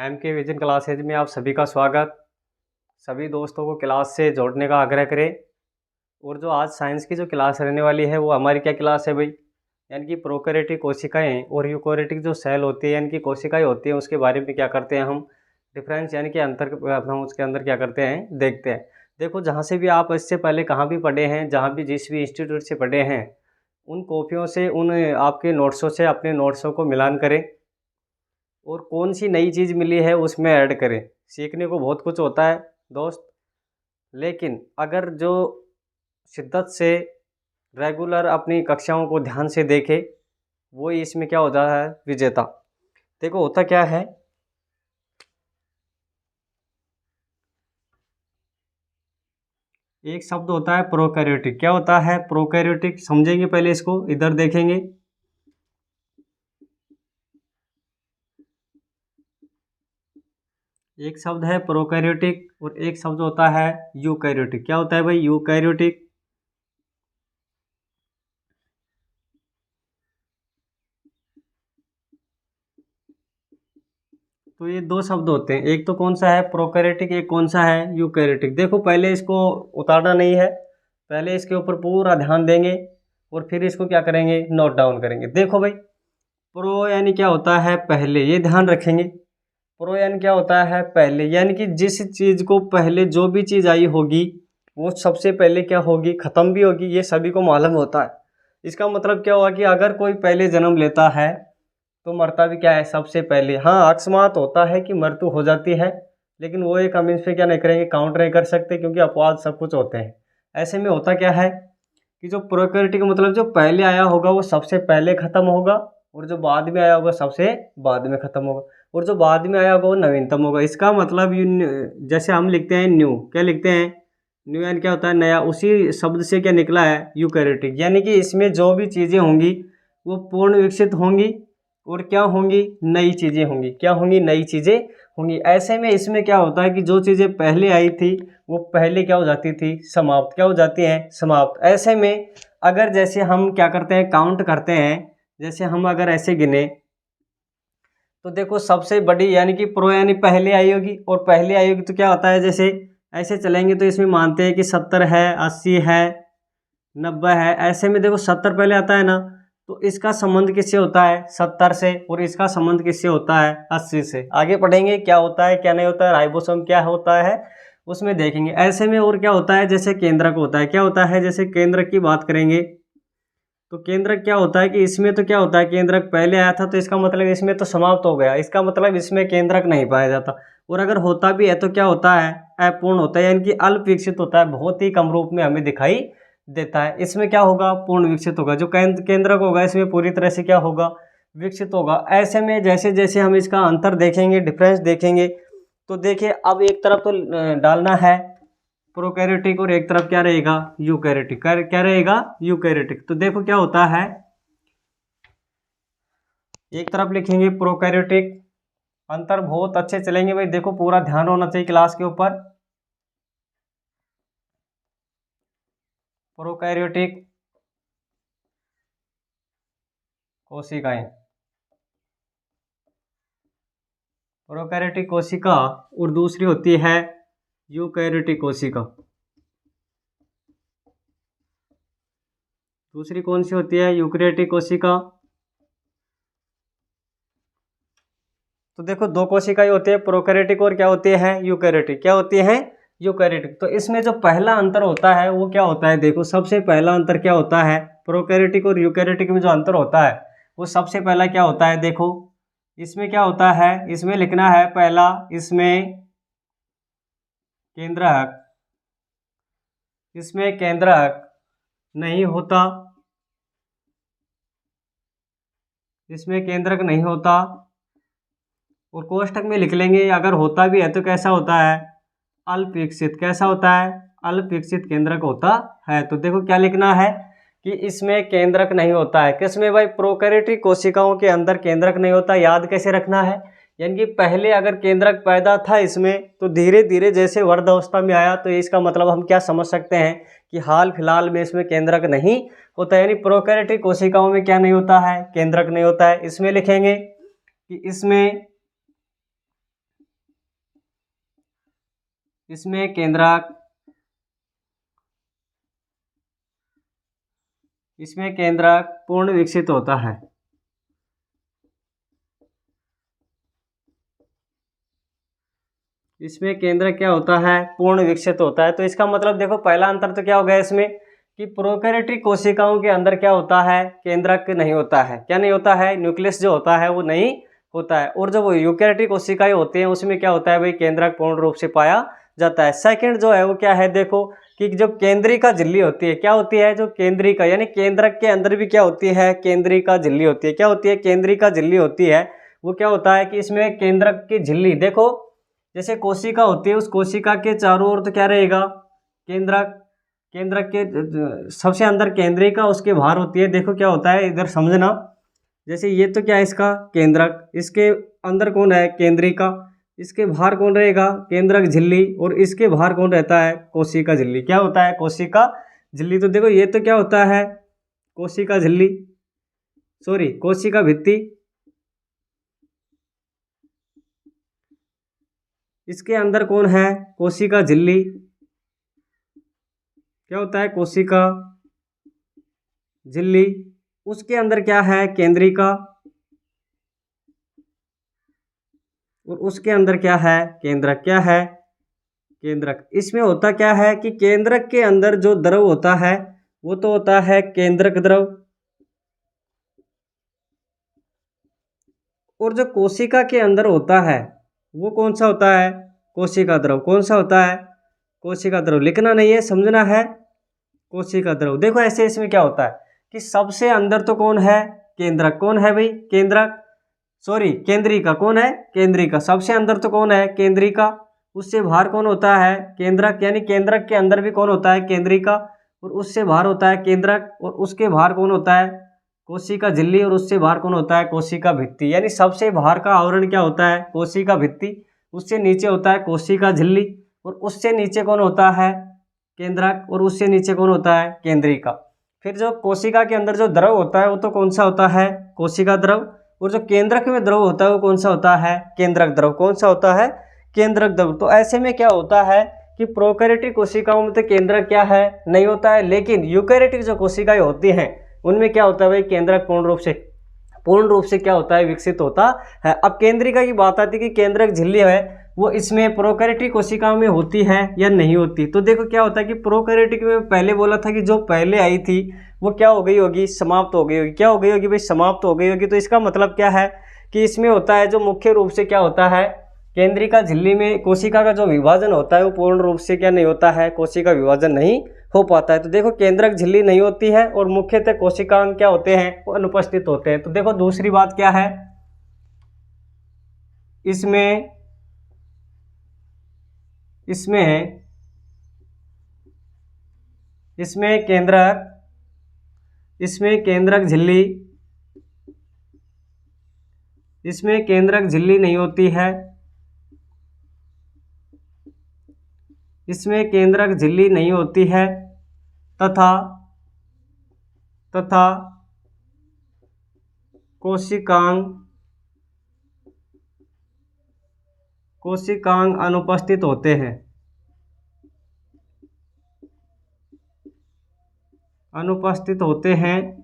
M के vision classes में आप सभी का स्वागत। सभी दोस्तों को क्लास से जोड़ने का आग्रह करें। और जो आज साइंस की जो क्लास रहने वाली है वो हमारी क्या क्लास है भाई, यानी कि प्रोकैरियोटिक कोशिकाएं और यूकैरियोटिक जो सेल होती है यानी कि कोशिकाएं होती हैं उसके बारे में क्या करते हैं हम डिफरेंस यानी कि अंतर हम उसके अंदर क्या करते हैं देखते हैं। देखो, जहाँ से भी आप इससे पहले कहाँ भी पढ़े हैं, जहाँ भी जिस भी इंस्टीट्यूट से पढ़े हैं, उन कॉपियों से उन आपके नोट्सों से अपने नोट्सों को मिलान करें और कौन सी नई चीज़ मिली है उसमें ऐड करें। सीखने को बहुत कुछ होता है दोस्त, लेकिन अगर जो शिद्दत से रेगुलर अपनी कक्षाओं को ध्यान से देखे वो ही इसमें क्या हो जाता है विजेता। देखो होता क्या है, एक शब्द होता है प्रोकैरियोटिक। क्या होता है प्रोकैरियोटिक, समझेंगे पहले इसको, इधर देखेंगे। एक शब्द है प्रोकैरियोटिक और एक शब्द होता है यूकैरियोटिक। क्या होता है भाई यूकैरियोटिक? तो ये दो शब्द होते हैं, एक तो कौन सा है प्रोकैरियोटिक, एक कौन सा है यूकैरियोटिक। देखो पहले इसको उतारना नहीं है, पहले इसके ऊपर पूरा ध्यान देंगे और फिर इसको क्या करेंगे नोट डाउन करेंगे। देखो भाई, प्रो यानी क्या होता है पहले, ये ध्यान रखेंगे। प्रो यानी क्या होता है पहले, यानी कि जिस चीज़ को पहले जो भी चीज़ आई होगी वो सबसे पहले क्या होगी ख़त्म भी होगी, ये सभी को मालूम होता है। इसका मतलब क्या हुआ कि अगर कोई पहले जन्म लेता है तो मरता भी क्या है सबसे पहले। हाँ, अकस्मात होता है कि मृत्यु हो जाती है, लेकिन वो एक हम इस पे क्या नहीं करेंगे, काउंट नहीं कर सकते, क्योंकि अपवाद सब कुछ होते हैं। ऐसे में होता क्या है कि जो प्रोकैरियोटिक का मतलब जो पहले आया होगा वो सबसे पहले ख़त्म होगा और जो बाद में आया होगा सबसे बाद में ख़त्म होगा और जो बाद में आया होगा वो नवीनतम होगा। इसका मतलब जैसे हम लिखते हैं न्यू, क्या लिखते हैं न्यू, यानी क्या होता है नया। उसी शब्द से क्या निकला है यूकैरियोटिक, यानी कि इसमें जो भी चीज़ें होंगी वो पूर्ण विकसित होंगी और क्या होंगी नई चीज़ें होंगी। क्या होंगी नई चीज़ें होंगी। ऐसे में इसमें क्या होता है कि जो चीज़ें पहले आई थी वो पहले क्या हो जाती थी समाप्त, क्या हो जाती हैं समाप्त। ऐसे में अगर जैसे हम क्या करते हैं काउंट करते हैं, जैसे हम अगर ऐसे गिने तो देखो सबसे बड़ी यानी कि प्रो यानी पहले आई होगी और पहले आई होगी तो क्या होता है जैसे ऐसे चलेंगे तो इसमें मानते हैं कि 70 है, 80 है, 90 है। ऐसे में देखो 70 पहले आता है ना, तो इसका संबंध किससे होता है 70 से और इसका संबंध किससे होता है 80 से। आगे पढ़ेंगे क्या होता है क्या नहीं होता है, राइबोसोम क्या होता है उसमें देखेंगे। ऐसे में और क्या होता है जैसे केंद्रक होता है। क्या होता है जैसे केंद्रक की बात करेंगे तो केंद्रक क्या होता है कि इसमें तो क्या होता है केंद्रक पहले आया था तो इसका मतलब इसमें तो समाप्त हो गया, इसका मतलब इसमें केंद्रक नहीं पाया जाता। और अगर होता भी है तो क्या होता है अपूर्ण होता है, यानी कि अल्प विकसित होता है, बहुत ही कम रूप में हमें दिखाई देता है। इसमें क्या होगा पूर्ण विकसित होगा। जो केंद्रक होगा इसमें पूरी तरह से क्या होगा विकसित होगा। ऐसे में जैसे जैसे हम इसका अंतर देखेंगे, डिफरेंस देखेंगे, तो देखिए अब एक तरफ तो डालना है प्रोकैरियोटिक और एक तरफ क्या रहेगा यूकैरियोटिक। क्या रहेगा यूकैरियोटिक। तो देखो क्या होता है, एक तरफ लिखेंगे प्रोकैरियोटिक, अंतर बहुत अच्छे चलेंगे भाई। देखो पूरा ध्यान होना चाहिए क्लास के ऊपर। प्रोकैरियोटिक कोशिकाएं, प्रोकैरियोटिक कोशिका और दूसरी होती है यूकैरियोटिक कोशिका। दूसरी कौन सी होती है यूकैरियोटिक कोशिका। तो देखो दो कोशिकाएं होती है प्रोकैरियोटिक और क्या होती है यूकैरियोटिक। क्या होती है यूकैरियोटिक। तो इसमें जो पहला अंतर होता है वो क्या होता है, देखो सबसे पहला अंतर क्या होता है प्रोकैरियोटिक और यूकैरियोटिक में जो अंतर होता है वो सबसे पहला क्या होता है। देखो इसमें क्या होता है, इसमें लिखना है पहला, इसमें केंद्रक, इसमें केंद्रक नहीं होता, इसमें केंद्रक नहीं होता। और कोष्ठक में लिख लेंगे अगर होता भी है तो कैसा होता है अल्प विकसित। कैसा होता है अल्प विकसित केंद्रक होता है। तो देखो क्या लिखना है कि इसमें केंद्रक नहीं होता है। किसमें भाई प्रोकैरियोटिक कोशिकाओं के अंदर केंद्रक नहीं होता। याद कैसे रखना है, यानी कि पहले अगर केंद्रक पैदा था इसमें तो धीरे धीरे जैसे वर्धावस्था में आया तो इसका मतलब हम क्या समझ सकते हैं कि हाल फिलहाल में इसमें केंद्रक नहीं होता। यानी प्रोकैरियोटिक कोशिकाओं में क्या नहीं होता है केंद्रक नहीं होता है। इसमें लिखेंगे कि इसमें इसमें केंद्रक, इसमें केंद्रक पूर्ण विकसित होता है। इसमें केंद्रक क्या होता है, पूर्ण विकसित होता है। तो इसका मतलब देखो पहला अंतर तो क्या हो गया इसमें कि प्रोकैरियोटिक कोशिकाओं के अंदर क्या होता है, केंद्रक नहीं होता है। क्या नहीं होता है, न्यूक्लियस जो होता है वो नहीं होता है। और जब यूकैरियोटिक कोशिकाएं होती हैं उसमें क्या होता है भाई, केंद्रक पूर्ण रूप से पाया जाता है। सेकंड जो है वो क्या है, देखो कि जो केंद्रिका झिल्ली होती है, क्या होती है, जो केंद्रिका यानी केंद्रक के अंदर भी क्या होती है, केंद्रिका झिल्ली होती है। क्या होती है, केंद्रिका झिल्ली होती है। वो क्या होता है कि इसमें केंद्रक की झिल्ली, देखो जैसे कोशिका होती है, उस कोशिका के चारों ओर तो क्या रहेगा, केंद्रक, केंद्रक के सबसे अंदर केंद्रिका, उसके बाहर होती है। देखो क्या होता है, इधर समझना, जैसे ये तो क्या है इसका केंद्रक, इसके अंदर कौन है, केंद्रिका, इसके बाहर कौन रहेगा, केंद्रक झिल्ली, और इसके बाहर कौन रहता है, कोशिका झिल्ली। क्या होता है, कोशिका झिल्ली। तो देखो ये तो क्या होता है, कोशिका झिल्ली, सॉरी कोशिका भित्ति, इसके अंदर कौन है, कोशिका झिल्ली। क्या होता है, कोशिका झिल्ली, उसके अंदर क्या है, केंद्रिका, और उसके अंदर क्या है, केंद्रक। क्या है, केंद्रक। इसमें होता क्या है कि केंद्रक के अंदर जो द्रव होता है वो तो होता है केंद्रक द्रव, और जो कोशिका के अंदर होता है वो कौन सा होता है, कोशिका द्रव। कौन सा होता है, कोशिका द्रव। लिखना नहीं है, समझना है, कोशिका द्रव। देखो ऐसे इसमें क्या होता है कि सबसे अंदर तो कौन है, केंद्रक। कौन है भाई, केंद्रक, सॉरी केंद्रिका। कौन है, केंद्रिका। सबसे अंदर तो कौन है, केंद्रिका, उससे बाहर कौन होता है, केंद्रक। यानी केंद्रक के अंदर भी कौन होता है, केंद्रिका, और उससे बाहर होता है केंद्रक, और उसके बाहर कौन होता है, कोशिका झिल्ली, और उससे बाहर कौन होता है, कोशिका भित्ति। यानी सबसे बाहर का आवरण क्या होता है, कोशिका भित्ति, उससे नीचे होता है कोशिका झिल्ली, और उससे नीचे कौन होता है, केंद्रक, और उससे नीचे कौन होता है, केंद्रिका। फिर जो कोशिका के अंदर जो द्रव होता है वो तो कौन सा होता है, कोशिका द्रव, और जो केंद्रक में द्रव होता है वो कौन सा होता है, केंद्रक द्रव। कौन सा होता है, केंद्रक द्रव। तो ऐसे में क्या होता है कि प्रोकैरियोटिक कोशिकाओं में तो केंद्रक क्या है, नहीं होता है, लेकिन यूकैरियोटिक जो कोशिकाएं होती हैं उनमें क्या होता है भाई, केंद्रक पूर्ण रूप से क्या होता है, विकसित होता है। अब केंद्रिका की बात आती है कि केंद्रक झिल्ली है वो इसमें प्रोकैरियोटिक कोशिकाओं में होती है या नहीं होती। तो देखो क्या होता है कि प्रोकैरियोटिक में पहले बोला था कि जो पहले आई थी वो क्या हो गई होगी, समाप्त हो गई होगी। क्या हो गई होगी भाई, समाप्त हो गई होगी। तो इसका मतलब क्या है कि इसमें होता है जो मुख्य रूप से क्या होता है, केंद्रिका झिल्ली में कोशिका का जो विभाजन होता है वो पूर्ण रूप से क्या नहीं होता है, कोशिका विभाजन नहीं हो पाता है। तो देखो केंद्रक झिल्ली नहीं होती है और मुख्यतः कोशिकांग क्या होते हैं, वो अनुपस्थित होते हैं। तो देखो दूसरी बात क्या है, इसमें केंद्रक झिल्ली, इसमें केंद्रक झिल्ली नहीं होती है, इसमें केंद्रक झिल्ली नहीं होती है, तथा कोशिकांग अनुपस्थित होते हैं,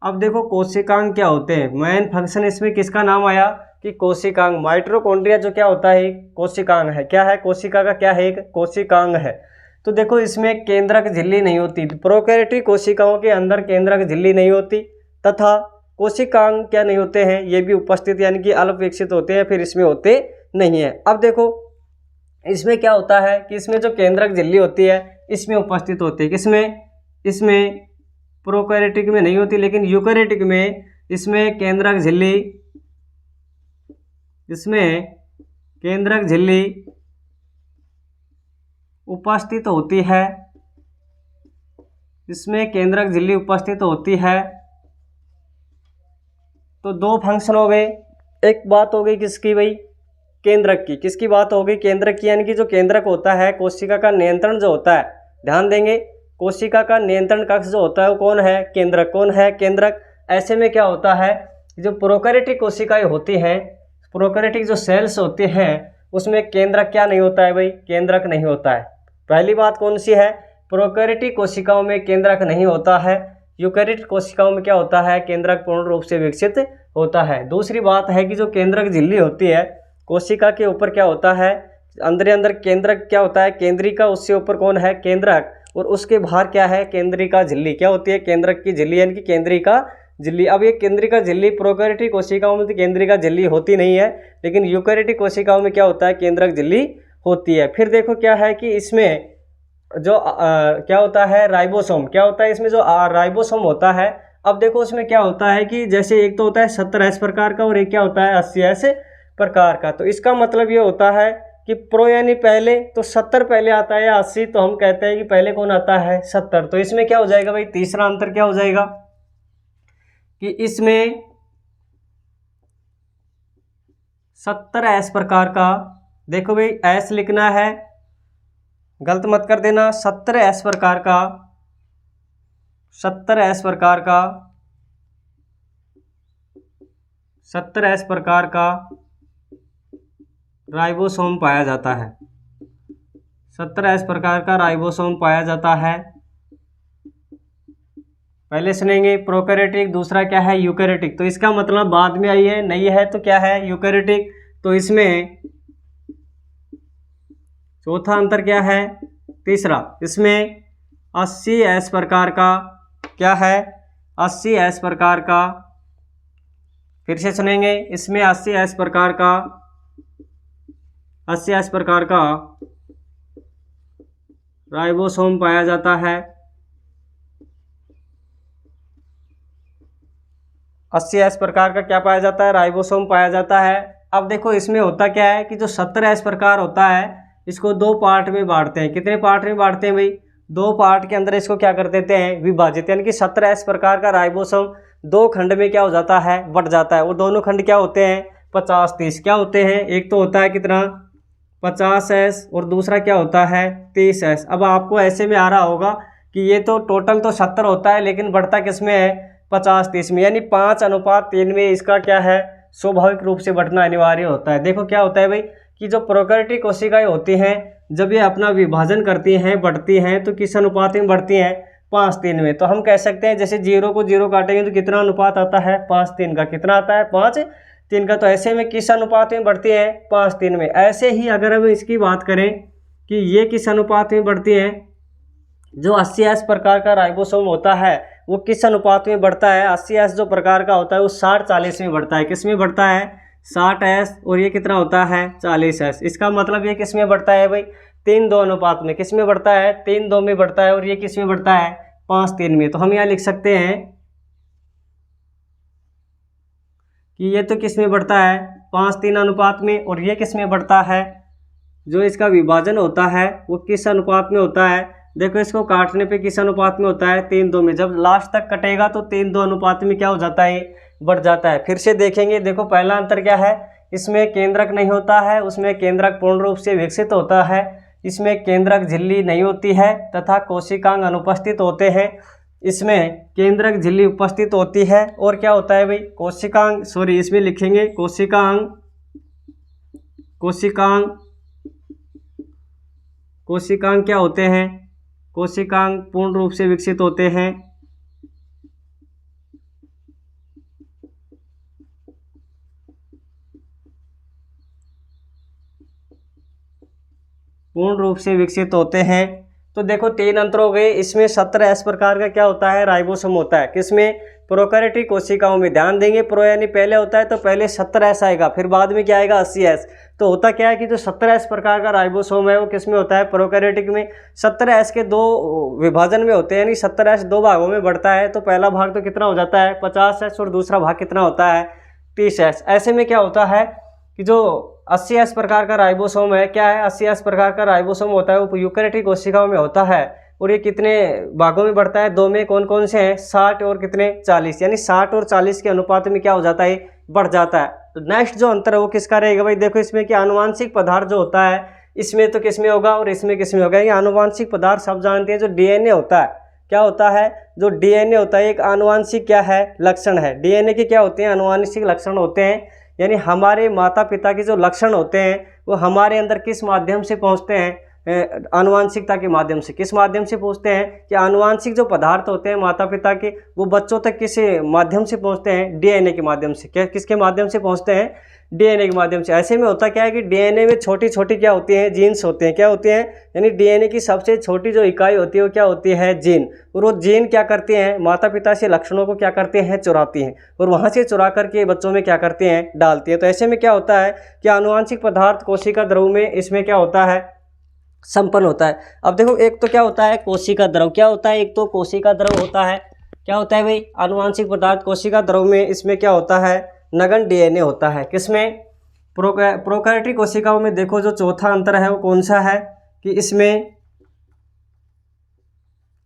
अब देखो कोशिकांग क्या होते हैं, मेन फंक्शन इसमें किसका नाम आया कि कोशिकांग। माइटोकॉन्ड्रिया जो क्या होता है, कोशिकांग है। क्या है, कोशिका का क्या है, एक कोशिकांग है। तो देखो इसमें केंद्रक झिल्ली नहीं होती, प्रोकैरियोटिक कोशिकाओं के अंदर केंद्रक झिल्ली नहीं होती, तथा कोशिकांग क्या नहीं होते हैं, ये भी उपस्थित यानी कि अल्प विकसित होते हैं, फिर इसमें होते नहीं है। अब देखो इसमें क्या होता है कि इसमें जो केंद्रक झिल्ली होती है इसमें उपस्थित होती है, इसमें प्रोकैरियोटिक में नहीं होती, लेकिन यूकैरियोटिक में इसमें केंद्रक झिल्ली उपस्थित होती है, इसमें केंद्रक झिल्ली उपस्थित होती है। तो दो फंक्शन हो गए, एक बात हो गई किसकी भाई, केंद्रक की। किसकी बात हो गई, केंद्रक की, यानी कि जो केंद्रक होता है कोशिका का नियंत्रण जो होता है, ध्यान देंगे कोशिका का नियंत्रण कक्ष जो होता है वो कौन है, केंद्रक। कौन है, केंद्रक। ऐसे में क्या होता है, जो प्रोकैरियोटिक कोशिकाएं होती हैं, प्रोकैरियोटिक जो सेल्स होते हैं उसमें केंद्रक क्या नहीं होता है भाई, केंद्रक नहीं होता है। पहली बात कौन सी है, प्रोकैरियोटिक कोशिकाओं में केंद्रक नहीं होता है। यूकैरियोटिक कोशिकाओं में क्या होता है, केंद्रक पूर्ण रूप से विकसित होता है। दूसरी बात है कि जो केंद्रक झिल्ली होती है कोशिका के ऊपर क्या होता है, अंदर केंद्रक क्या होता है, केंद्रिका, उससे ऊपर कौन है, केंद्रक, और उसके बाहर क्या है, केंद्रिका झिल्ली। क्या होती है, केंद्रक की झिल्ली यानी कि केंद्रिका झिल्ली। अब ये केंद्रिका झिल्ली प्रोकैरियोटिक कोशिकाओं में तो केंद्रिका झिल्ली होती नहीं है, लेकिन यूकैरियोटिक कोशिकाओं में क्या होता है, केंद्रक झिल्ली होती है। फिर देखो क्या है कि इसमें जो क्या होता है, राइबोसोम, क्या होता है इसमें जो राइबोसोम होता है। अब देखो उसमें क्या होता है कि जैसे एक तो होता है 70S प्रकार का और एक क्या होता है 80S प्रकार का। तो इसका मतलब ये होता है कि प्रो यानी पहले, तो 70 पहले आता है या 80, तो हम कहते हैं कि पहले कौन आता है, 70। तो इसमें क्या हो जाएगा भाई, तीसरा अंतर क्या हो जाएगा कि इसमें 70S प्रकार का, देखो भाई एस लिखना है, गलत मत कर देना, 70S प्रकार का, 70S प्रकार का, 70S प्रकार का राइबोसोम पाया जाता है। 70S प्रकार का राइबोसोम पाया जाता है। पहले सुनेंगे प्रोकैरियोटिक, दूसरा क्या है यूकैरियोटिक। तो इसका मतलब बाद में आई है, नहीं है तो क्या है, यूकैरियोटिक। तो इसमें चौथा अंतर क्या है, तीसरा, इसमें 80S प्रकार का, क्या है 80S प्रकार का, फिर से सुनेंगे, इसमें 80S प्रकार का, 80S प्रकार का राइबोसोम पाया जाता है। 80S प्रकार का क्या पाया जाता है, राइबोसोम पाया जाता है। अब देखो इसमें होता क्या है कि जो 70S प्रकार होता है इसको दो पार्ट में बांटते हैं। कितने पार्ट में बांटते हैं भाई, दो पार्ट के अंदर इसको क्या कर देते हैं, विभाजित, यानी कि 70S प्रकार का राइबोसोम दो खंड में क्या हो जाता है, बट जाता है। और दोनों खंड क्या होते हैं, 50-30 क्या होते हैं, एक तो होता है कितना 50S और दूसरा क्या होता है 30S। अब आपको ऐसे में आ रहा होगा कि ये तो टोटल तो 70 होता है लेकिन बढ़ता किस में है, 50-30 में, यानी 5:3 में इसका क्या है, स्वाभाविक रूप से बढ़ना अनिवार्य होता है। देखो क्या होता है भाई कि जो प्रोकैरियोटिक कोशिकाएं होती हैं जब ये अपना विभाजन करती हैं, बढ़ती हैं, तो किस अनुपात में बढ़ती हैं, 5:3 में। तो हम कह सकते हैं जैसे 0 को 0 काटेंगे तो कितना अनुपात आता है, 5:3 का। कितना आता है, 5:3 का। तो ऐसे में किस अनुपात में बढ़ती है, 5:3 में। ऐसे ही अगर हम इसकी बात करें कि ये किस अनुपात में बढ़ती है, जो 80S प्रकार का राइबोसोम होता है वो किस अनुपात में बढ़ता है, 80S जो प्रकार का होता है वो 60-40 में बढ़ता है। किस में बढ़ता है, 60S, और ये कितना होता है, 40S। इसका मतलब ये किस में बढ़ता है भाई, 3:2 अनुपात में। किस में बढ़ता है, 3:2 में बढ़ता है। और ये किस में बढ़ता है, 5:3 में। तो हम यहाँ लिख सकते हैं कि ये तो किस में बढ़ता है, 5:3 अनुपात में। और ये किस में बढ़ता है, जो इसका विभाजन होता है वो किस अनुपात में होता है, देखो इसको काटने पे किस अनुपात में होता है, 3:2 में। जब लास्ट तक कटेगा तो 3:2 अनुपात में क्या हो जाता है, बढ़ जाता है। फिर से देखेंगे, देखो पहला अंतर क्या है, इसमें केंद्रक नहीं होता है, उसमें केंद्रक पूर्ण रूप से विकसित होता है। इसमें केंद्रक झिल्ली नहीं होती है तथा कोशिकांग अनुपस्थित होते हैं। इसमें केंद्रक झिल्ली उपस्थित होती है। और क्या होता है भाई, कोशिकांग, सॉरी इसमें लिखेंगे कोशिकांग, कोशिकांग, कोशिकांग क्या होते हैं, कोशिकांग पूर्ण रूप से विकसित होते हैं। पूर्ण रूप से विकसित होते हैं। तो देखो 3 अंतर हो गए। इसमें 70S प्रकार का क्या होता है, राइबोसोम होता है। किसमें, प्रोकैरियोटिक कोशिकाओं में। ध्यान देंगे, प्रो यानी पहले होता है तो पहले 70S आएगा, फिर बाद में क्या आएगा, 80S। तो होता क्या है कि जो 70S प्रकार का राइबोसोम है वो किसमें होता है, प्रोकैरियोटिक में। 70S के दो विभाजन में होते हैं, यानी 70S दो भागों में बढ़ता है। तो पहला भाग तो कितना हो जाता है, 50S, और दूसरा भाग कितना होता है, 30S। ऐसे में क्या होता है कि जो 80S प्रकार का राइबोसोम है, क्या है 80S प्रकार का राइबोसोम होता है, वो यूकैरियोटिक कोशिकाओं में होता है। और ये कितने भागों में बढ़ता है, दो में। कौन कौन से हैं, 60 और कितने 40, यानी 60 और 40 के अनुपात में क्या हो जाता है, बढ़ जाता है। तो नेक्स्ट जो अंतर है वो किसका रहेगा भाई, देखो इसमें कि आनुवांशिक पदार्थ जो होता है इसमें तो किसमें होगा और इसमें किसमें होगा। ये आनुवांशिक पदार्थ सब जानते हैं, जो DNA होता है, क्या होता है, जो DNA होता है एक आनुवांशिक क्या है, लक्षण है। DNA के क्या होते हैं, आनुवांशिक लक्षण होते हैं। यानी हमारे माता पिता के जो लक्षण होते हैं वो हमारे अंदर किस माध्यम से पहुंचते हैं, आनुवांशिकता के माध्यम से। किस माध्यम से पहुंचते हैं कि आनुवांशिक जो पदार्थ होते हैं माता पिता के, वो बच्चों तक किस माध्यम से पहुंचते हैं, डीएनए के माध्यम से। क्या किसके माध्यम से पहुंचते हैं, डीएनए के माध्यम से। ऐसे में होता क्या है कि डीएनए में छोटी छोटी क्या होती हैं, जीन्स होते हैं। क्या होते हैं, यानी डीएनए की सबसे छोटी जो इकाई होती है वो क्या होती है, जीन। और वो जीन क्या करते हैं, माता पिता से लक्षणों को क्या करते हैं, चुराती हैं, और वहाँ से चुरा करके बच्चों में क्या करते हैं, डालती हैं। तो ऐसे में क्या होता है कि आनुवांशिक पदार्थ कोशिका द्रव में इसमें क्या होता है, संपन्न होता है। अब देखो एक तो क्या होता है, कोशिका द्रव। क्या होता है, एक तो कोशिका द्रव होता है। क्या होता है भाई, आनुवांशिक पदार्थ कोशिका द्रव में इसमें क्या होता है, नगन डीएनए होता है। किसमें, प्रोकैरियोटिक कोशिकाओं में। देखो जो चौथा अंतर है वो कौन सा है कि इसमें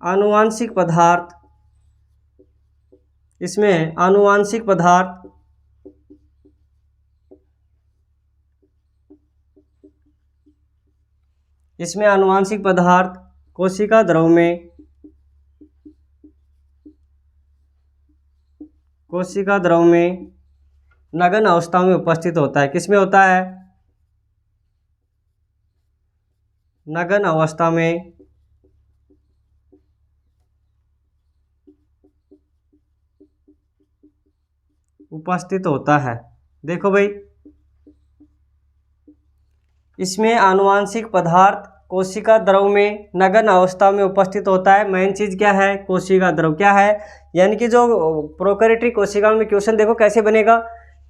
आनुवांशिक पदार्थ, इसमें आनुवांशिक पदार्थ इसमें आनुवांशिक पदार्थ कोशिका द्रव में, कोशिका द्रव में नगन अवस्था में उपस्थित होता है। किसमें होता है, नगन अवस्था में उपस्थित होता है। देखो भाई, इसमें आनुवांशिक पदार्थ कोशिका द्रव में नगन अवस्था में उपस्थित होता है। मेन चीज़ क्या है, कोशिका द्रव। क्या है, यानी कि जो प्रोकैरियोटिक कोशिकाओं में क्वेश्चन देखो कैसे बनेगा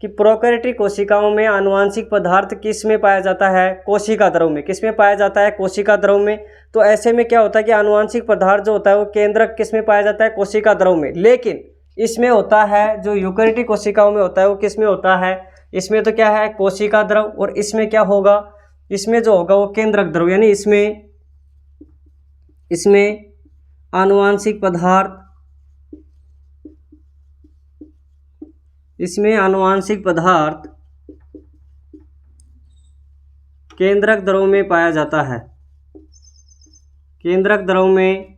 कि प्रोकैरियोटिक कोशिकाओं में आनुवांशिक पदार्थ किस में पाया जाता है, कोशिका द्रव में। किस में पाया जाता है, कोशिका द्रव में। तो ऐसे में क्या होता है कि आनुवांशिक पदार्थ जो होता है वो केंद्रक किस में पाया जाता है, कोशिका द्रव में। लेकिन इसमें होता है जो यूकेरियोटिक कोशिकाओं में होता है वो किस में होता है, इसमें तो क्या है, कोशिका द्रव। और इसमें क्या होगा, इसमें जो होगा वो केंद्रक द्रव। यानी इसमें आनुवांशिक पदार्थ, इसमें आनुवांशिक पदार्थ केंद्रक द्रव में पाया जाता है। केंद्रक द्रव में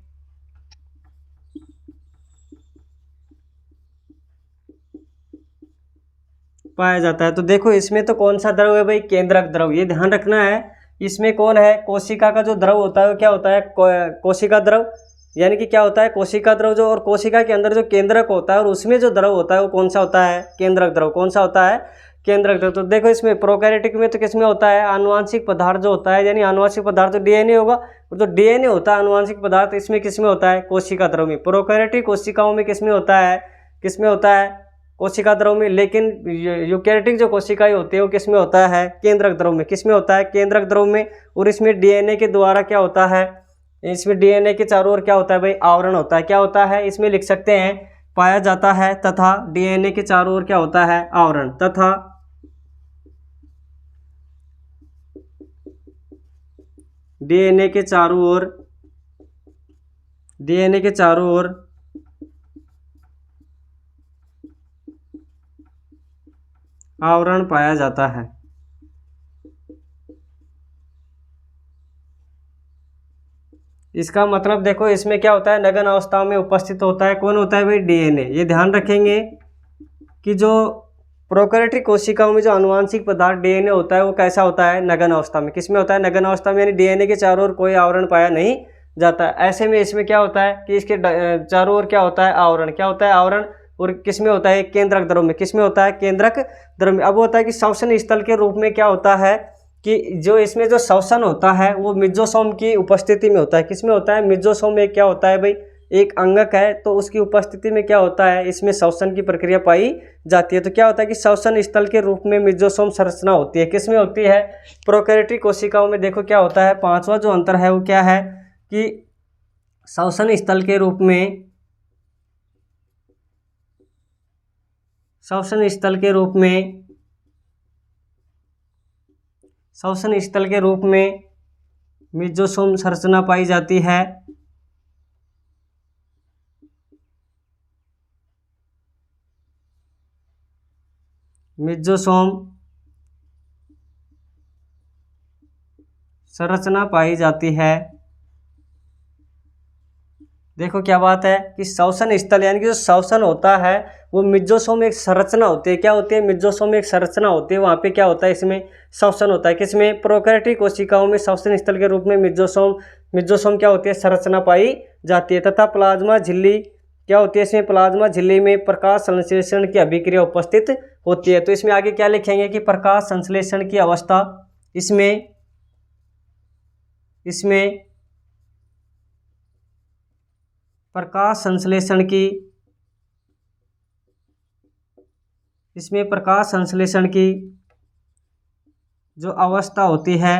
पाया जाता है। तो देखो इसमें तो कौन सा द्रव है भाई, केंद्रक द्रव। ये ध्यान रखना है। इसमें कौन है, कोशिका का जो द्रव होता है वो क्या होता है, कोशिका द्रव। यानी कि क्या होता है, कोशिका द्रव जो, और कोशिका के अंदर जो केंद्रक होता है और उसमें जो द्रव होता है वो कौन सा होता है, केंद्रक द्रव। कौन सा होता है, केंद्रक द्रव। तो देखो इसमें प्रोकैरियोटिक में तो किसमें होता है, आनुवांशिक पदार्थ जो होता है, यानी आनुवांशिक पदार्थ तो डीएनए होगा, और जो डीएनए होता है आनुवांशिक पदार्थ इसमें किसमें होता है, कोशिका द्रव में। प्रोकैरियोटिक कोशिकाओं में किसमें होता है, किसमें होता है, कोशिका द्रव में। लेकिन यूकैरियोटिक जो कोशिकाएं होती है वो किसमें होता है, केंद्रक द्रव में। किसमें होता है, केंद्रक द्रव में। और इसमें डीएनए के द्वारा क्या होता है, इसमें डीएनए के चारों ओर क्या होता है भाई, आवरण होता है। क्या होता है, इसमें लिख सकते हैं पाया जाता है, तथा डीएनए के चारों ओर क्या होता है, आवरण। तथा डीएनए के चारों ओर, डीएनए के चारों ओर आवरण पाया जाता है। इसका मतलब देखो इसमें क्या होता है, नगन अवस्था में उपस्थित होता है। कौन होता है भाई, डीएनए। ये ध्यान रखेंगे कि जो प्रोकैरियोटिक कोशिकाओं में जो आनुवांशिक पदार्थ डीएनए होता है वो कैसा होता है, नगन अवस्था में। किसमें होता है, नगन अवस्था में। यानी डीएनए के चारों ओर कोई आवरण पाया नहीं जाता है। ऐसे में इसमें क्या होता है कि इसके चारों ओर क्या होता है, आवरण। क्या होता है, आवरण। और किसमें होता है, केंद्रक द्रव में। किसमें होता है, केंद्रक द्रव में। अब होता है कि श्वसन स्थल के रूप में क्या होता है कि जो इसमें जो श्वसन होता है वो मिजोसोम की उपस्थिति में होता है। किसमें होता है, मिजोसोम में क्या होता है भाई, एक अंगक है, तो उसकी उपस्थिति में क्या होता है, इसमें श्वसन की प्रक्रिया पाई जाती है। तो क्या होता है कि श्वसन स्थल के रूप में मिजोसोम संरचना होती है। किसमें होती है, प्रोकैरियोटिक कोशिकाओं में। देखो क्या होता है, पांचवा जो अंतर है वो क्या है कि श्वसन स्थल के रूप में, श्वसन स्थल के रूप में, श्वसन स्थल के रूप में मिजोसोम संरचना पाई जाती है। मिजोसोम संरचना पाई जाती है। देखो क्या बात है कि श्वसन स्थल यानी कि जो श्वसन होता है वो मिजोसोम एक संरचना होती है। क्या होती है? मिजोसोम एक संरचना होती है। वहाँ पे क्या होता है? इसमें श्वसन होता है। किसमें? प्रोकैरियोटिक कोशिकाओं में श्वसन स्थल के रूप में मिजोसोम क्या होती है? संरचना पाई जाती है। तथा प्लाज्मा झिल्ली क्या होती है? इसमें प्लाज्मा झिल्ली में प्रकाश संश्लेषण की अभिक्रिया उपस्थित होती है। तो इसमें आगे क्या लिखेंगे कि प्रकाश संश्लेषण की अवस्था इसमें प्रकाश संश्लेषण की जो अवस्था होती है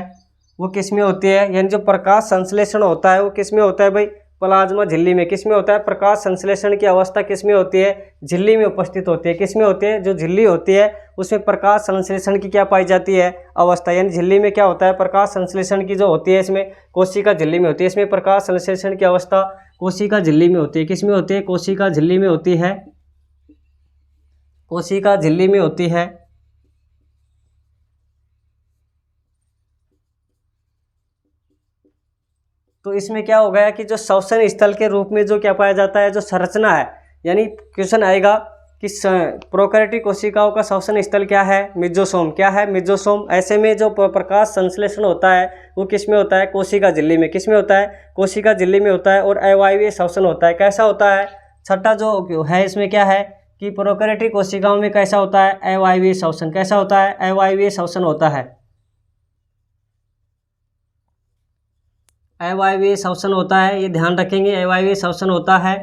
वो किस में होती है? यानी जो प्रकाश संश्लेषण होता है वो किस में होता है भाई? प्लाज्मा झिल्ली में। किस में होता है? प्रकाश संश्लेषण की अवस्था किस में होती है? झिल्ली में उपस्थित होती है। किस में होती है? जो झिल्ली होती है उसमें प्रकाश संश्लेषण की क्या पाई जाती है? अवस्था। यानी झिल्ली में क्या होता है? प्रकाश संश्लेषण की जो होती है इसमें कोशिका झिल्ली में होती है। इसमें प्रकाश संश्लेषण की अवस्था कोशिका झिल्ली में होती है। किस में होती है? कोशिका झिल्ली में होती है। कोशिका झिल्ली में होती है। तो इसमें क्या हो गया कि जो श्वसन स्थल के रूप में जो क्या पाया जाता है? जो संरचना है, यानी क्वेश्चन आएगा कि प्रोकैरियोटिक कोशिकाओं का श्वसन स्थल क्या है? मिजोसोम। क्या है? मिजोसोम। ऐसे में जो प्रकाश संश्लेषण होता है वो किस में होता है? कोशिका झिल्ली में। किस में होता है? कोशिका झिल्ली में होता है। और अवायवीय श्वसन होता है। कैसा होता है? छठा जो है इसमें क्या है कि प्रोकैरियोटिक कोशिकाओं में कैसा होता है? अवायवीय श्वसन। कैसा होता है? अवायवीय श्वसन होता है। अवायवीय श्वसन होता है, ये ध्यान रखेंगे। अवायवीय श्वसन होता है।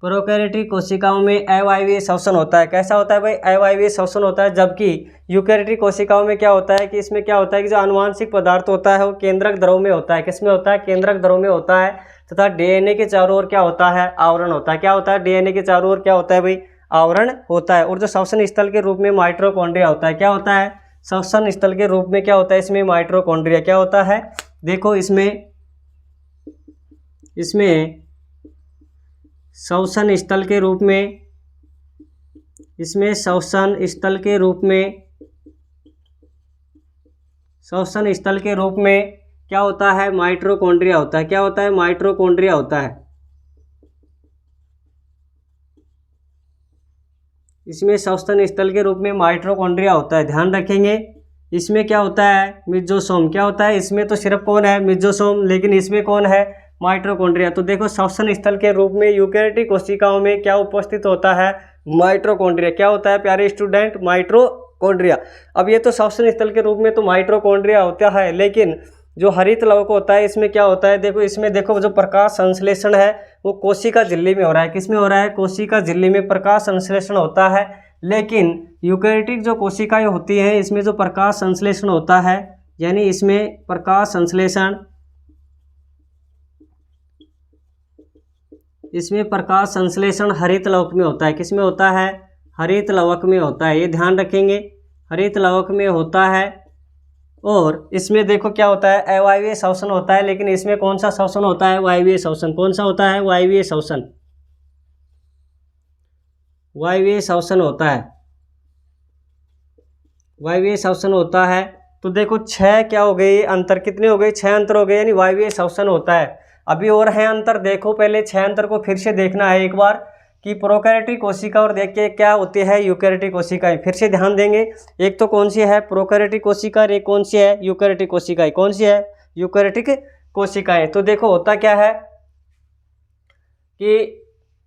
प्रोकैरियोटिक कोशिकाओं में अवायवीय श्वसन होता है। कैसा होता है भाई? अवायवीय श्वसन होता है। जबकि यूकैरियोटिक कोशिकाओं में क्या होता है कि इसमें क्या होता है कि जो आनुवांशिक पदार्थ होता है वो केंद्रक द्रव में होता है। किसमें होता है? केंद्रक द्रव में होता है। तथा डीएनए के चारों ओर क्या होता है? आवरण होता है। क्या होता है? डीएनए के चारों ओर क्या होता है भाई? आवरण होता है। और जो श्वसन स्थल के रूप में माइटोकॉन्ड्रिया होता है। क्या होता है? श्वसन स्थल के रूप में क्या होता है? इसमें माइटोकॉन्ड्रिया क्या होता है? देखो इसमें श्वसन स्थल के रूप में क्या होता है? माइटोकॉन्ड्रिया होता है। क्या होता है? माइटोकॉन्ड्रिया होता है। इसमें श्वसन स्थल के रूप में माइटोकॉन्ड्रिया होता है। ध्यान रखेंगे। इसमें क्या होता है? मिजोसोम। क्या होता है? इसमें तो सिर्फ कौन है? मिजोसोम। लेकिन इसमें कौन है? माइटोकॉन्ड्रिया। तो देखो श्वसन स्थल के रूप में यूकैरियोटिक कोशिकाओं में क्या उपस्थित होता है? माइटोकॉन्ड्रिया। क्या होता है प्यारे स्टूडेंट? माइटोकॉन्ड्रिया। अब ये तो श्वसन स्थल के रूप में तो माइटोकॉन्ड्रिया होता है, लेकिन जो हरित लवक होता है इसमें क्या होता है? देखो इसमें देखो जो प्रकाश संश्लेषण है वो कोशिका झिल्ली में हो रहा है। किसमें हो रहा है? कोशिका झिल्ली में प्रकाश संश्लेषण होता है। लेकिन यूकैरियोटिक जो कोशिकाएं होती हैं इसमें जो प्रकाश संश्लेषण होता है, यानी इसमें प्रकाश संश्लेषण हरित लवक में होता है। किसमें होता है? हरित लवक में होता है। ये ध्यान रखेंगे, हरित लवक में होता है। और इसमें देखो क्या होता है? अवायवीय श्वसन होता है। लेकिन इसमें कौन सा श्वसन होता है? वायवीय श्वसन। कौन सा होता है? वायवीय श्वसन। वायवीय श्वसन होता है। वायवीय श्वसन होता है। तो देखो 6 क्या हो गई? अंतर कितने हो गए? 6 अंतर हो गए, यानी वायवीय श्वसन होता है। अभी और है अंतर। देखो पहले 6 अंतर को फिर से देखना है एक बार कि प्रोकैरियोटिक कोशिका और देख के क्या होती है यूकैरियोटिक कोशिकाएं। फिर से ध्यान देंगे। एक तो कौन सी है? प्रोकैरियोटिक कोशिका। एक कौन सी है? यूकैरियोटिक कोशिकाएं। कौन सी है? यूकैरियोटिक कोशिकाएं। तो देखो होता क्या है कि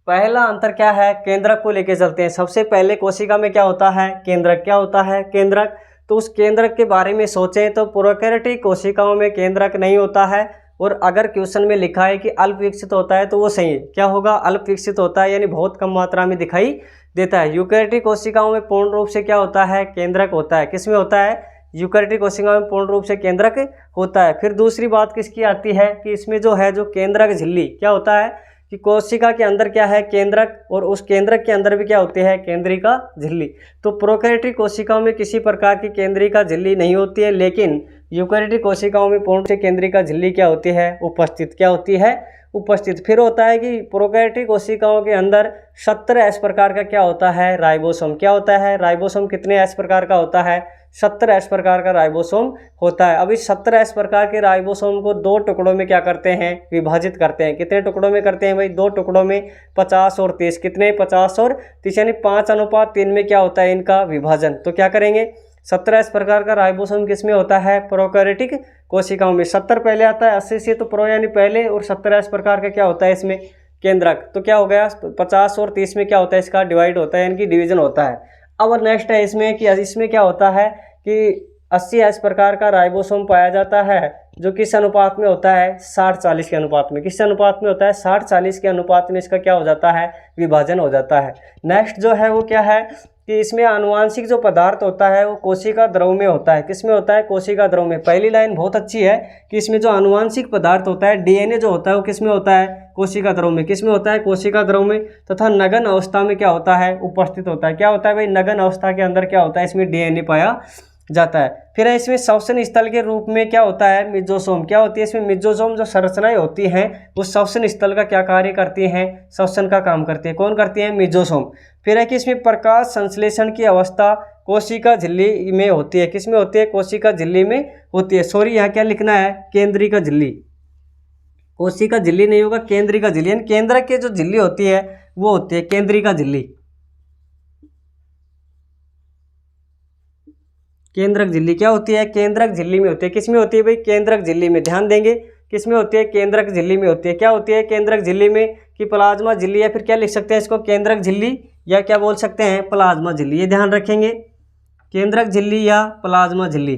पहला अंतर क्या है? केंद्रक को लेके चलते हैं। सबसे पहले कोशिका में क्या होता है? केंद्रक। क्या होता है? केंद्रक। तो उस केंद्रक के बारे में सोचें तो प्रोकैरियोटिक कोशिकाओं में केंद्रक नहीं होता है। और अगर क्वेश्चन में लिखा है कि अल्प विकसित होता है तो वो सही है। क्या होगा? अल्प विकसित होता है, यानी बहुत कम मात्रा में दिखाई देता है। यूकैरियोटिक कोशिकाओं में पूर्ण रूप से क्या होता है? केंद्रक होता है। किसमें होता है? यूकैरियोटिक कोशिकाओं में पूर्ण रूप से केंद्रक होता है। फिर दूसरी बात किसकी आती है कि इसमें जो है जो केंद्रक झिल्ली क्या होता है कि कोशिका के अंदर क्या है? केंद्रक। और उस केंद्रक के अंदर भी क्या होती है? केंद्रिका झिल्ली। तो प्रोकैरियोटिक कोशिकाओं में किसी प्रकार की केंद्रिका झिल्ली नहीं होती है, लेकिन यूकैरियोटिक कोशिकाओं में पूर्ण से केंद्रिका झिल्ली क्या होती है? उपस्थित। क्या होती है? उपस्थित। फिर होता है कि प्रोकैरियोटिक कोशिकाओं के अंदर 17 एस प्रकार का क्या होता है? राइबोसोम। क्या होता है? राइबोसोम कितने एस प्रकार का होता है? 70 प्रकार का राइबोसोम होता है। अब इस 70 प्रकार के राइबोसोम को 2 टुकड़ों में क्या करते हैं, विभाजित करते हैं। कितने टुकड़ों में करते हैं भाई, 2 टुकड़ों में, 50 और 30। कितने, 50 और 30, यानी 5:3 में क्या होता है इनका विभाजन। तो क्या करेंगे, 70 प्रकार का राइबोसोम किस में होता है, प्रोकैरियोटिक कोशिकाओं में। 70 पहले आता है, 80 से तो प्रो यानी पहले, और 70 प्रकार का क्या होता है इसमें, केंद्रक। तो क्या हो गया, 50 और 30 में क्या होता है इसका डिवाइड होता है, यानी कि डिवीजन होता है। अब नेक्स्ट है इसमें कि इसमें क्या होता है कि 80 प्रकार का राइबोसोम पाया जाता है, जो किस अनुपात में होता है, 60-40 के अनुपात में। किस अनुपात में होता है, 60-40 के अनुपात में इसका क्या हो जाता है, विभाजन हो जाता है। नेक्स्ट जो है वो क्या है कि इसमें आनुवांशिक जो पदार्थ होता है वो कोशिका द्रव में होता है। किस में होता है, कोशिका द्रव में। पहली लाइन बहुत अच्छी है कि इसमें जो आनुवांशिक पदार्थ होता है, डीएनए जो होता है वो किस में होता है, कोशिका द्रव में। किस में होता है, कोशिका द्रव में। तथा नगन अवस्था में क्या होता है, उपस्थित होता है। क्या होता है भाई, नगन अवस्था के अंदर क्या होता है, इसमें डीएनए पाया जाता है। फिर इसमें श्वसन स्थल के रूप में क्या होता है, मिजोसोम। क्या होती है इसमें, मिजोसोम जो संरचनाएं होती हैं वो श्वसन स्थल का क्या कार्य करती हैं, श्वसन का काम करती है। कौन करती है, मिजोसोम। फिर है कि इसमें प्रकाश संश्लेषण की अवस्था कोशिका झिल्ली में होती है। किस में होती है, कोशिका झिल्ली में होती है। सॉरी, यहाँ क्या लिखना है, केंद्रिका झिल्ली। कोशिका झिल्ली नहीं होगा, केंद्रिका झिल्ली, यानी केंद्रक की जो झिल्ली होती है वो होती है केंद्रिका झिल्ली। केंद्रक झिल्ली क्या होती है, केंद्रक झिल्ली में होती है। किस में होती है भाई, केंद्रक झिल्ली में। ध्यान देंगे, किस में होती है, केंद्रक झिल्ली में होती है। क्या होती है, केंद्रक झिल्ली में, कि प्लाज्मा झिल्ली, या फिर क्या लिख सकते हैं इसको, केंद्रक झिल्ली, या क्या बोल सकते हैं, प्लाज्मा झिल्ली। ये ध्यान रखेंगे, केंद्रक झिल्ली या प्लाज्मा झिल्ली।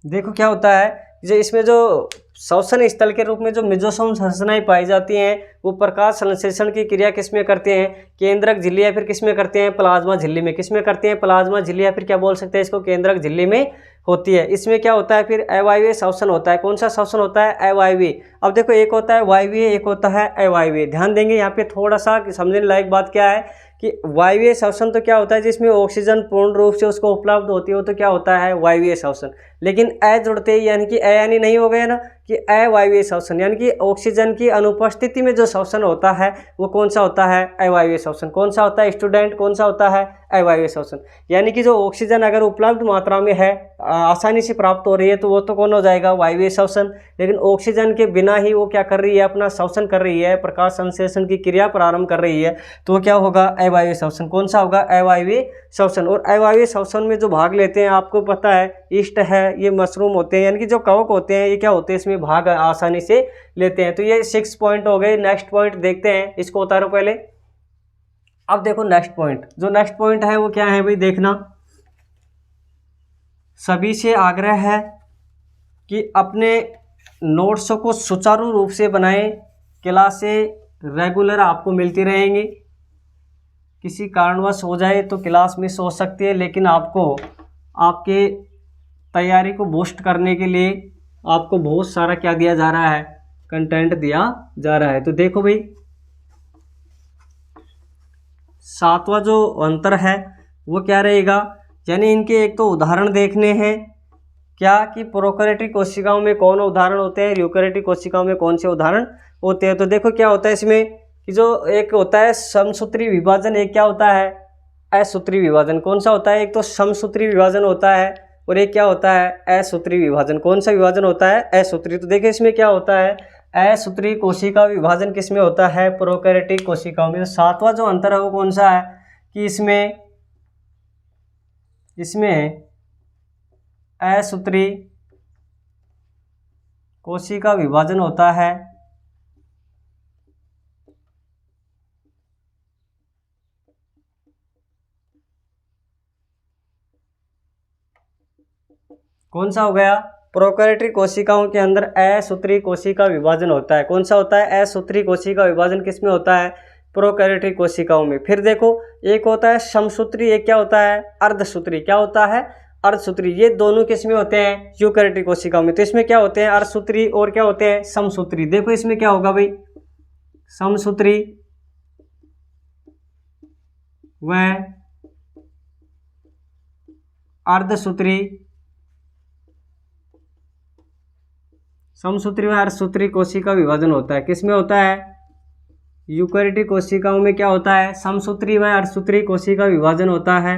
देखो क्या होता है, जो इसमें जो श्वसन स्थल के रूप में जो मिजोसोम संरचनाएं पाई जाती हैं वो प्रकाश संश्लेषण की क्रिया किसमें करते हैं, केंद्रक झिल्ली, या फिर किसमें करते हैं, प्लाज्मा झिल्ली में। किसमें करते हैं, प्लाज्मा झिल्ली, या फिर क्या बोल सकते हैं इसको, केंद्रक झिल्ली में होती है। इसमें क्या होता है फिर, अवायवीय श्वसन होता है। कौन सा श्वसन होता है, अवायवीय। अब देखो, एक होता है वायवीय, एक होता है अवायवीय। ध्यान देंगे यहाँ पे थोड़ा सा समझने लायक बात क्या है कि वायवीय श्वसन तो क्या होता है, जिसमें ऑक्सीजन पूर्ण रूप से उसको उपलब्ध होती है, वो तो क्या होता है, वायवीय श्वसन। लेकिन अ जुड़ते ही, यानी कि यानी नहीं हो गया ना, कि अवायवीय श्वसन, यानी कि ऑक्सीजन की अनुपस्थिति में जो श्वसन होता है वो कौन सा होता है, अवायवीय श्वसन। कौन सा होता है स्टूडेंट, कौन सा होता है, अवायवीय श्वसन। यानी कि जो ऑक्सीजन अगर उपलब्ध मात्रा में है, आसानी से प्राप्त हो रही है, तो वो तो कौन हो जाएगा, वायवीय श्वसन। लेकिन ऑक्सीजन के बिना ही वो क्या कर रही है, अपना श्वसन कर रही है, प्रकाश संश्लेषण की क्रिया प्रारंभ कर रही है, तो क्या होगा, अवायवीय श्वसन। कौन सा होगा, अवायवीय श्वसन। और अवायवीय श्वसन में जो भाग लेते हैं, आपको पता है ईस्ट है, ये मशरूम होते हैं, यानी कि जो कवक होते हैं, ये क्या होते हैं, इसमें भाग आसानी से लेते हैं। तो ये 6 पॉइंट हो गए। नेक्स्ट पॉइंट देखते हैं, इसको उतारो पहले। अब देखो नेक्स्ट पॉइंट, जो नेक्स्ट पॉइंट है वो क्या है भाई, देखना। सभी से आग्रह है कि अपने नोट्स को सुचारू रूप से बनाएं। क्लासें रेगुलर आपको मिलती रहेंगी। किसी कारणवश हो जाए तो क्लास मिस हो सकती है, लेकिन आपको आपके तैयारी को बूस्ट करने के लिए आपको बहुत सारा क्या दिया जा रहा है, कंटेंट दिया जा रहा है। तो देखो भाई, 7वां जो अंतर है वो क्या रहेगा, यानी इनके एक तो उदाहरण देखने हैं, क्या कि प्रोकैरियोटिक कोशिकाओं में कौन उदाहरण होते हैं, यूकैरियोटिक कोशिकाओं में कौन से उदाहरण होते हैं। तो देखो क्या होता है इसमें कि जो एक होता है समसूत्री विभाजन, एक क्या होता है, असूत्री विभाजन। कौन सा होता है, एक तो समसूत्री विभाजन होता है, और एक क्या होता है, असूत्री विभाजन। कौन सा विभाजन होता है, असूत्री। तो देखिए इसमें क्या होता है, असूत्री कोशिका विभाजन किस में होता है, प्रोकैरियोटिक कोशिकाओं में। तो 7वां जो अंतर है वो कौन सा है कि इसमें असूत्री कोशिका विभाजन होता है, कौन सा हो गया, प्रोकैरियोटिक कोशिकाओं के अंदर असूत्री कोशिका विभाजन होता है। कौन सा होता है, असूत्री कोशिका विभाजन किस में होता है, प्रोकैरियोटिक कोशिकाओं में। फिर देखो, एक होता है समसूत्री, एक क्या होता है, अर्धसूत्री। क्या होता है, अर्धसूत्री। ये दोनों किस में होते हैं, यूकैरियोटिक कोशिकाओं में। तो इसमें क्या होते हैं, अर्धसूत्री, और क्या होते हैं, समसूत्री। देखो इसमें क्या होगा भाई, समसूत्री व अर्धसूत्री समसूत्री व अर्धसूत्री कोशिका विभाजन होता है, किसमें होता है? यूकेरियोटिक कोशिकाओं में क्या होता है? समसूत्री व अर्धसूत्री कोशिका विभाजन होता है।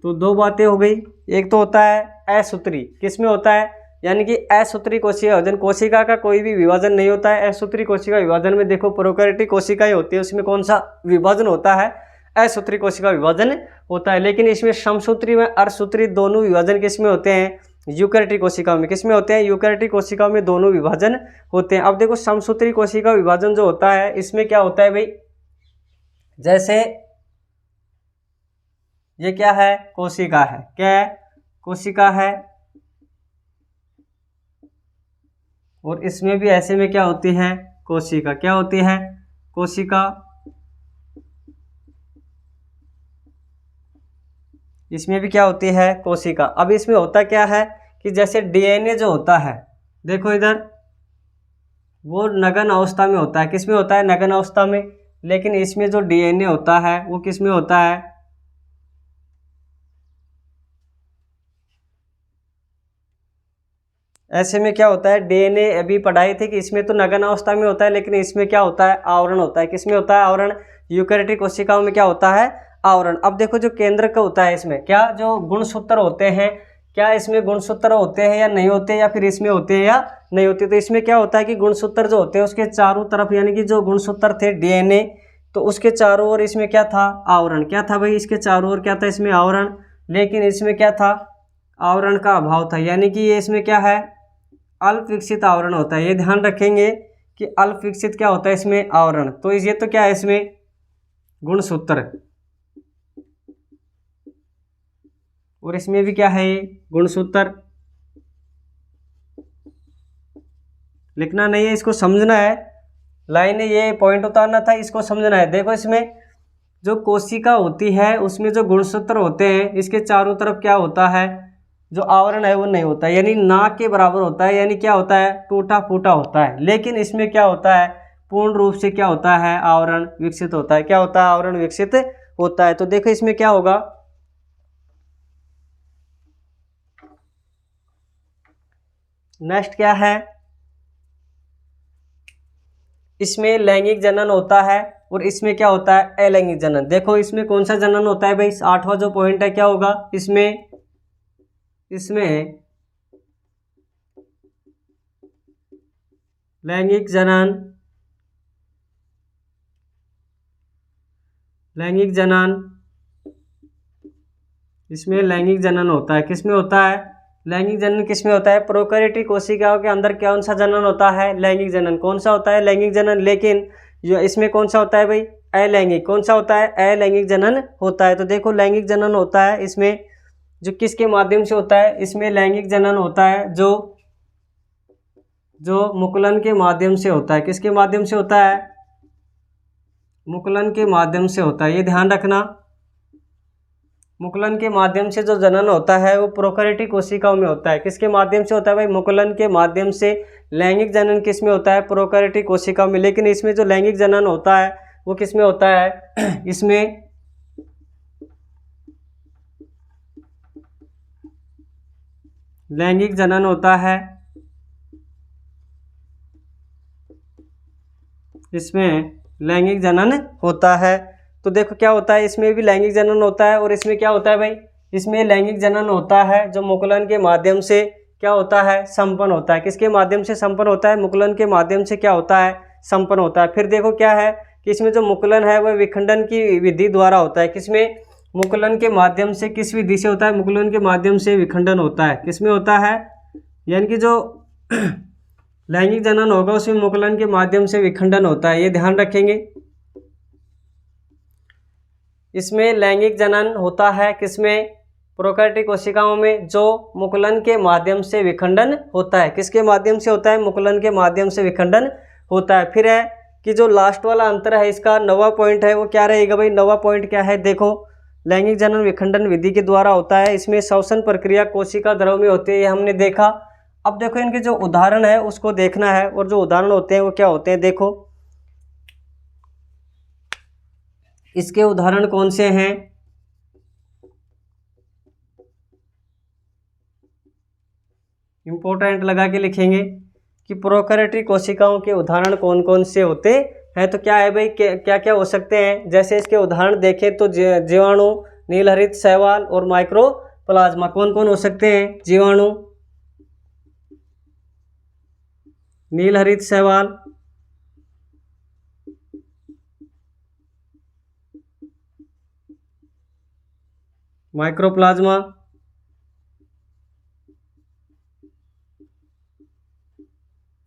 तो दो बातें हो गई, एक तो होता है असूत्री, किसमें होता है? यानी कि असूत्री कोशिका विभाजन, कोशिका का कोई भी विभाजन नहीं होता है। असूत्री कोशिका विभाजन में देखो प्रोकैरियोटिक कोशिकाएं होती है, उसमें कौन सा विभाजन होता है? असूत्री कोशिका विभाजन होता है। लेकिन इसमें समसूत्री व अर्धसूत्री दोनों विभाजन किसमें होते हैं? यूकेरियोटिक कोशिकाओं में। किसमें होते हैं? यूकेरियोटिक कोशिकाओं में दोनों विभाजन होते हैं। अब देखो समसूत्री कोशिका विभाजन जो होता है इसमें क्या होता है भाई, जैसे ये क्या है? कोशिका है, क्या है? कोशिका है। और इसमें भी ऐसे में क्या होती है? कोशिका। क्या होती है? कोशिका। इसमें भी क्या होती है? कोशिका। अब इसमें होता क्या है कि जैसे डीएनए जो होता है, देखो इधर, वो नगन अवस्था में होता है। किसमें होता है? नगन अवस्था में। लेकिन इसमें जो डीएनए होता है वो किसमें होता है? ऐसे में क्या होता है? डीएनए अभी पढ़ाई थी कि इसमें तो नगन अवस्था में होता है, लेकिन इसमें क्या होता है? आवरण होता है। किसमें होता है? आवरण। यूकेरियोटिक कोशिकाओं में क्या होता है? आवरण। अब देखो जो केंद्रक होता है इसमें, क्या जो गुणसूत्र होते हैं, क्या इसमें गुणसूत्र होते हैं या नहीं होते, या फिर इसमें होते हैं या नहीं होते? तो इसमें क्या होता है कि गुणसूत्र जो होते हैं उसके चारों तरफ, यानी कि जो गुणसूत्र थे डीएनए, तो उसके चारों ओर इसमें क्या था? आवरण। क्या था भाई? इसके चारों ओर क्या था? इसमें आवरण। लेकिन इसमें क्या था? आवरण का अभाव था, यानी कि ये इसमें क्या है? अल्प विकसित आवरण होता है। ये ध्यान रखेंगे कि अल्प विकसित क्या होता है इसमें? आवरण। तो ये तो क्या है इसमें? गुणसूत्र। और इसमें भी क्या है? ये गुणसूत्र। लिखना नहीं है, इसको समझना है। लाइन ये पॉइंट उतारना था, इसको समझना है। देखो इसमें जो कोशिका होती है उसमें जो गुणसूत्र होते हैं, इसके चारों तरफ क्या होता है? जो आवरण है वो नहीं होता, यानी ना के बराबर होता है, यानी क्या होता है? टूटा फूटा होता है। लेकिन इसमें क्या होता है? पूर्ण रूप से क्या होता है? आवरण विकसित होता है। क्या होता है? आवरण विकसित होता है। तो देखो इसमें क्या होगा, नेक्स्ट क्या है? इसमें लैंगिक जनन होता है और इसमें क्या होता है? अलैंगिक जनन। देखो इसमें कौन सा जनन होता है भाई? आठवां जो पॉइंट है क्या होगा इसमें? इसमें लैंगिक जनन, लैंगिक जनन, इसमें लैंगिक जनन होता है। किसमें होता है? लैंगिक जनन किसमें होता है? प्रोकैरियोटिक कोशिकाओं के अंदर कौन सा जनन होता है? लैंगिक जनन। कौन सा होता है? लैंगिक जनन। लेकिन जो इसमें कौन सा होता है भाई? अलैंगिक। कौन सा होता है? अलैंगिक जनन होता है। तो देखो लैंगिक जनन होता है इसमें जो किसके माध्यम से होता है? इसमें लैंगिक जनन होता है जो मुकुलन के माध्यम से होता है। किसके माध्यम से होता है? मुकुलन के माध्यम से होता है। ये ध्यान रखना, मुकुलन के माध्यम से जो जनन होता है वो प्रोकैरियोटिक कोशिकाओं में होता है। किसके माध्यम से होता है भाई? मुकुलन के माध्यम से। लैंगिक जनन किसमें होता है? प्रोकैरियोटिक कोशिकाओं में। लेकिन इसमें जो लैंगिक जनन होता है वो किसमें होता है? इसमें लैंगिक जनन होता है, इसमें लैंगिक जनन होता है। तो देखो क्या होता है, इसमें भी लैंगिक जनन होता है और इसमें क्या होता है भाई? इसमें लैंगिक जनन होता है जो मुकुलन के माध्यम से क्या होता है? संपन्न होता है। किसके माध्यम से संपन्न होता है? मुकुलन के माध्यम से क्या होता है? संपन्न होता है। फिर देखो क्या है कि इसमें जो मुकुलन है वह विखंडन की विधि द्वारा होता है। किसमें? मुकुलन के माध्यम से। किस विधि से होता है? मुकुलन के माध्यम से विखंडन होता है। किसमें होता है? यानी कि जो लैंगिक जनन होगा उसमें मुकुलन के माध्यम से विखंडन होता है। ये ध्यान रखेंगे। इसमें लैंगिक जनन होता है किसमें? प्रोकैरियोटिक कोशिकाओं में, जो मुकुलन के माध्यम से विखंडन होता है। किसके माध्यम से होता है? मुकुलन के माध्यम से विखंडन होता है। फिर है कि जो लास्ट वाला अंतर है इसका 9वां पॉइंट है वो क्या रहेगा भाई? 9वां पॉइंट क्या है? देखो लैंगिक जनन विखंडन विधि के द्वारा होता है। इसमें श्वसन प्रक्रिया कोशिका द्रव में होती है, ये हमने देखा। अब देखो इनके जो उदाहरण है उसको देखना है, और जो उदाहरण होते हैं वो क्या होते हैं? देखो इसके उदाहरण कौन से हैं? इम्पोर्टेंट लगा के लिखेंगे कि प्रोकैरियोटिक कोशिकाओं के उदाहरण कौन कौन से होते हैं। तो क्या है भाई, क्या क्या हो सकते हैं। जैसे इसके उदाहरण देखें तो जीवाणु, नीलहरित शैवाल और माइक्रोप्लाज्मा। कौन कौन हो सकते हैं? जीवाणु, नीलहरित शैवाल, माइक्रोप्लाज्मा,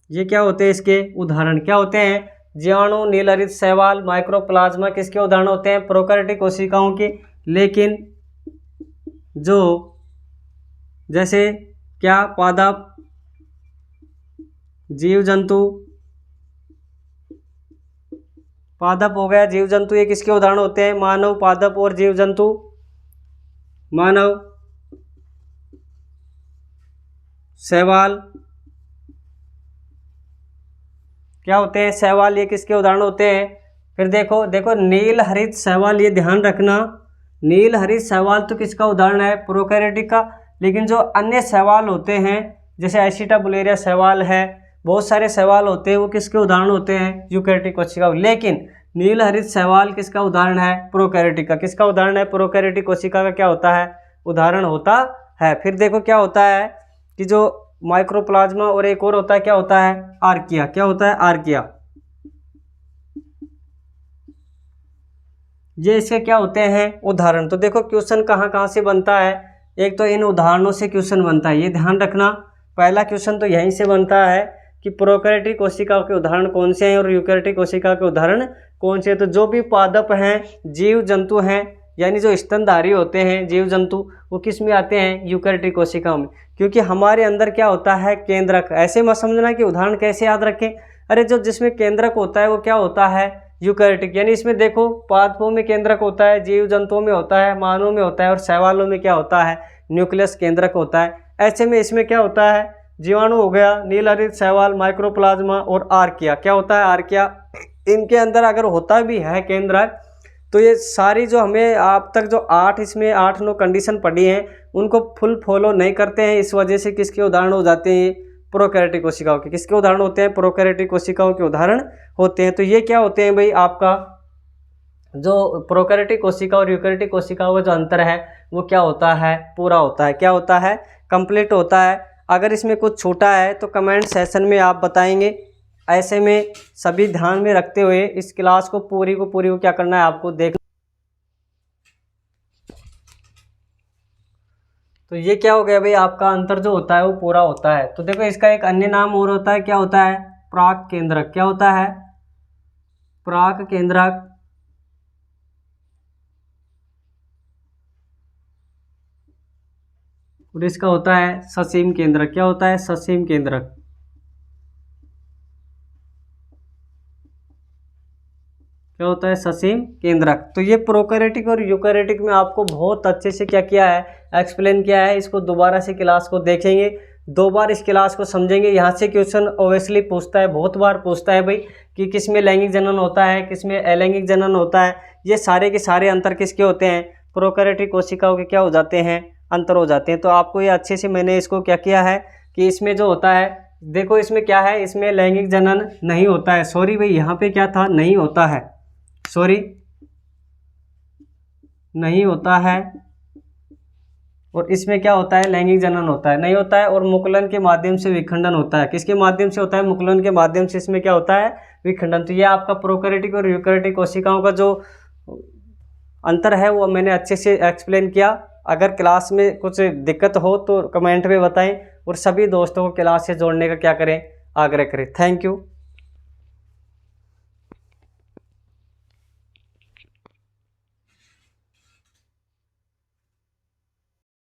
ये क्या होते हैं? इसके उदाहरण क्या होते हैं? जीवाणु, नीलहरित शैवाल, माइक्रोप्लाज्मा किसके उदाहरण होते हैं? प्रोकैरियोटिक कोशिकाओं के। लेकिन जो जैसे क्या, पादप, जीव जंतु, पादप हो गया, जीव जंतु, ये किसके उदाहरण होते हैं? मानव, पादप और जीव जंतु। मानव, शैवाल, क्या होते हैं? शैवाल, ये किसके उदाहरण होते हैं? फिर देखो देखो नील हरित शैवाल, ये ध्यान रखना, नील हरित शैवाल तो किसका उदाहरण है? प्रोकैरियोटिक का। लेकिन जो अन्य शैवाल होते हैं जैसे एसिटाबुलेरिया शैवाल है, बहुत सारे शैवाल होते हैं, वो किसके उदाहरण होते हैं? यूकैरियोटिक कोशिका। लेकिन नील हरित शैवाल किसका उदाहरण है? प्रोकैरियोटिक का। किसका उदाहरण है? प्रोकैरियोटिक कोशिका का क्या होता है? उदाहरण होता है। फिर देखो क्या होता है कि जो माइक्रोप्लाज्मा और एक और होता है, क्या होता है? आर्किया। क्या होता है? आर्किया। ये इसके क्या होते हैं? उदाहरण। तो देखो क्वेश्चन कहाँ कहाँ से बनता है। एक तो इन उदाहरणों से क्वेश्चन बनता है, ये ध्यान रखना। पहला क्वेश्चन तो यहीं से बनता है कि प्रोकैरियोटिक कोशिका के उदाहरण कौन से हैं और यूकैरियोटिक कोशिका के उदाहरण कौन से हैं। तो जो भी पादप हैं, जीव जंतु हैं, यानी जो स्तनधारी होते हैं जीव जंतु, वो किस में आते हैं? यूकैरियोटिक कोशिकाओं में। क्योंकि हमारे अंदर क्या होता है? केंद्रक। ऐसे मत समझना कि उदाहरण कैसे याद रखें। अरे जो जिसमें केंद्रक होता है वो क्या होता है? यूकैरियोटिक। यानी इसमें देखो पादपों में केंद्रक होता है, जीव जंतुओं में होता है, मानव में होता है, और शैवालों में क्या होता है? न्यूक्लियस केंद्रक होता है। ऐसे में इसमें क्या होता है? जीवाणु हो गया, नीलहरित शैवाल, माइक्रोप्लाज्मा और आर्किया। क्या होता है? आर्किया। इनके अंदर अगर होता भी है केंद्रक, तो ये सारी जो हमें आप तक जो 8 इसमें 8-9 कंडीशन पढ़ी हैं उनको फुल फॉलो नहीं करते हैं। इस वजह से किसके उदाहरण हो जाते हैं? प्रोकैरियोटिक कोशिकाओं के। किसके उदाहरण होते हैं? प्रोकैरियोटिक कोशिकाओं के उदाहरण होते हैं। तो ये क्या होते हैं भाई? आपका जो प्रोकैरियोटिक कोशिका और यूकैरियोटिक कोशिकाओं का जो अंतर है वो क्या होता है? पूरा होता है। क्या होता है? कंप्लीट होता है। अगर इसमें कुछ छूटा है तो कमेंट सेशन में आप बताएंगे। ऐसे में सभी ध्यान में रखते हुए इस क्लास को पूरी को क्या करना है? आपको देखना। तो ये क्या हो गया भाई? आपका अंतर जो होता है वो पूरा होता है। तो देखो इसका एक अन्य नाम और होता है, क्या होता है? प्राक केंद्रक। क्या होता है? प्राक केंद्रक। और इसका होता है ससीम केंद्रक। क्या होता है? ससीम केंद्रक। क्या होता है? ससीम केंद्रक। तो ये प्रोकैरियोटिक और यूकैरियोटिक में आपको बहुत अच्छे से क्या किया है? एक्सप्लेन किया है। इसको दोबारा से क्लास को देखेंगे, 2 बार इस क्लास को समझेंगे। यहाँ से क्वेश्चन ओबियसली पूछता है, बहुत बार पूछता है भाई कि किस में लैंगिक जनन होता है, किस में अलैंगिक जनन होता है। ये सारे के सारे अंतर किसके होते हैं? प्रोकैरियोटिक कोशिकाओं के क्या हो जाते हैं? अंतर हो जाते हैं। तो आपको ये अच्छे से मैंने इसको क्या किया है कि इसमें जो होता है, देखो इसमें क्या है? इसमें लैंगिक जनन नहीं होता है। सॉरी भाई, यहाँ पे क्या था? नहीं होता है। सॉरी, नहीं होता है। और इसमें क्या होता है? लैंगिक जनन होता है, नहीं होता है। और मुकुलन के माध्यम से विखंडन होता है। किसके माध्यम से होता है? मुकुलन के माध्यम से इसमें क्या होता है? विखंडन। तो ये आपका प्रोकैरियोटिक और यूकैरियोटिक कोशिकाओं का जो अंतर है वो मैंने अच्छे से एक्सप्लेन किया। अगर क्लास में कुछ दिक्कत हो तो कमेंट में बताएं, और सभी दोस्तों को क्लास से जोड़ने का क्या करें? आग्रह करें। Thank you.